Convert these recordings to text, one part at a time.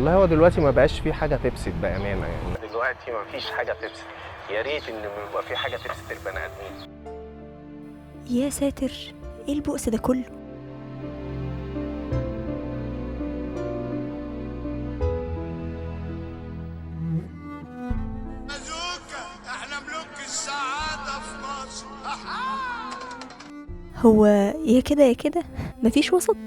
والله هو دلوقتي ما بقاش في حاجه تبسط بامانه، يعني دلوقتي ما فيش حاجه تبسط. يا ريت ان يبقى في حاجه تبسط البني ادمين. يا ساتر، ايه البؤس ده كله؟ احنا ملوك السعادة في مصر. هو يا كده يا كده، مفيش وسط.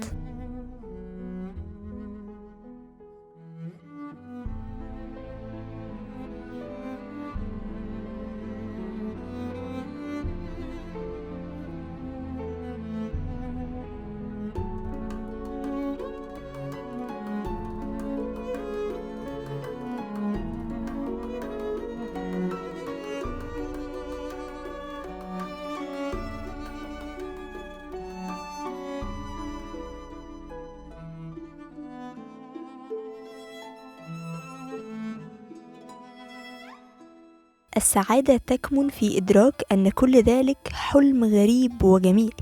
السعادة تكمن في إدراك أن كل ذلك حلم غريب وجميل.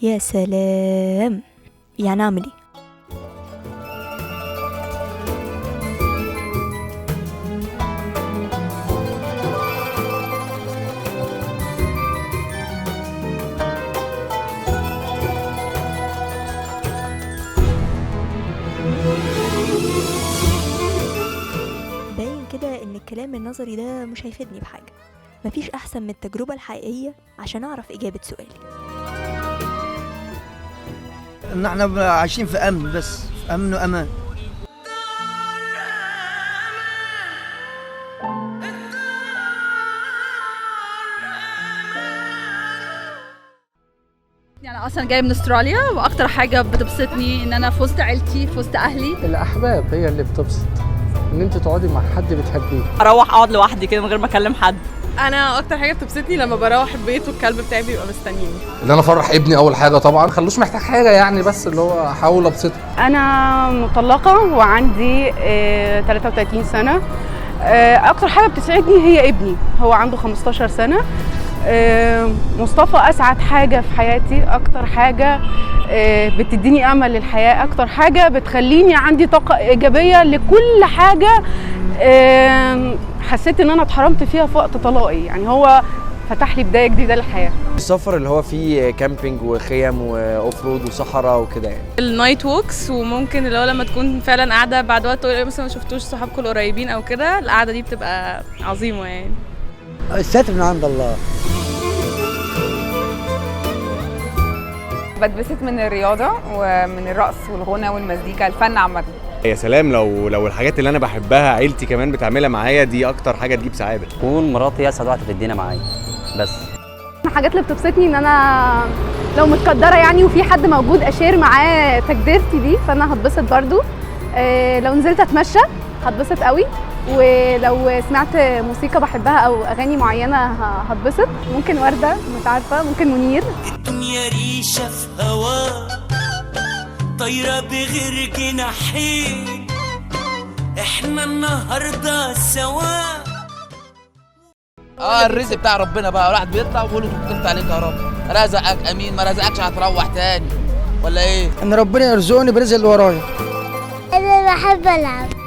يا سلام، يعني أعمل إيه؟ باين كده إن الكلام النظري ده مش هيفيدني بحاجة. مفيش أحسن من التجربة الحقيقية عشان أعرف إجابة سؤالي. ان احنا عايشين في امن، بس في امن وامان. يعني أنا اصلا جايه من استراليا، واكتر حاجه بتبسطني ان انا في وسط عيلتي، في وسط اهلي. الأحباب هي اللي بتبسط، إن أنت تقعدي مع حد بتحبيه. اروح اقعد لوحدي كده من غير ما اكلم حد. انا اكتر حاجه بتبسطني لما بروح البيت والكلب بتاعي بيبقى مستنيني. ان انا افرح ابني اول حاجه طبعا، خلوش محتاج حاجه يعني، بس اللي هو احاول ابسطه. انا مطلقه وعندي 33 سنه. اكتر حاجه بتسعدني هي ابني، هو عنده 15 سنه. مصطفى اسعد حاجه في حياتي، اكتر حاجه بتديني امل للحياه، اكتر حاجه بتخليني عندي طاقه ايجابيه لكل حاجه حسيت ان انا اتحرمت فيها في وقت طلاقي. يعني هو فتح لي بدايه جديده للحياه. السفر اللي هو فيه كامبينج وخيم واوف رود وصحراء وكده يعني. النايت ووكس، وممكن اللي هو لما تكون فعلا قاعده بعد وقت طويل مثلا ما شفتوش صحابكم القريبين او كده، القعده دي بتبقى عظيمه يعني. الستر من عند الله. بتبسط من الرياضة ومن الرقص والغنى والمزيكا، الفن عامة. يا سلام لو الحاجات اللي انا بحبها عيلتي كمان بتعملها معايا، دي اكتر حاجه تجيب سعاده. تكون مراتي اسعد وقت في الدنيا معايا بس. الحاجات اللي بتبسطني ان انا لو متقدره يعني وفي حد موجود اشير معاه تقديرتي دي، فانا هتبسط برضو. لو نزلت اتمشى هتبسط قوي، ولو سمعت موسيقى بحبها او اغاني معينه هتبسط. ممكن ورده، مش عارفه، ممكن منير. الدنيا ريشه في هوا طايره بغير جناحين، احنا النهارده سوا. الرزق بتاع ربنا بقى، الواحد بيطلع ويقول له توكلت عليك يا رب، رزقك امين، ما رزقكش هتروح تاني ولا ايه؟ ان ربنا يرزقني برزق اللي ورايا. انا بحب العب.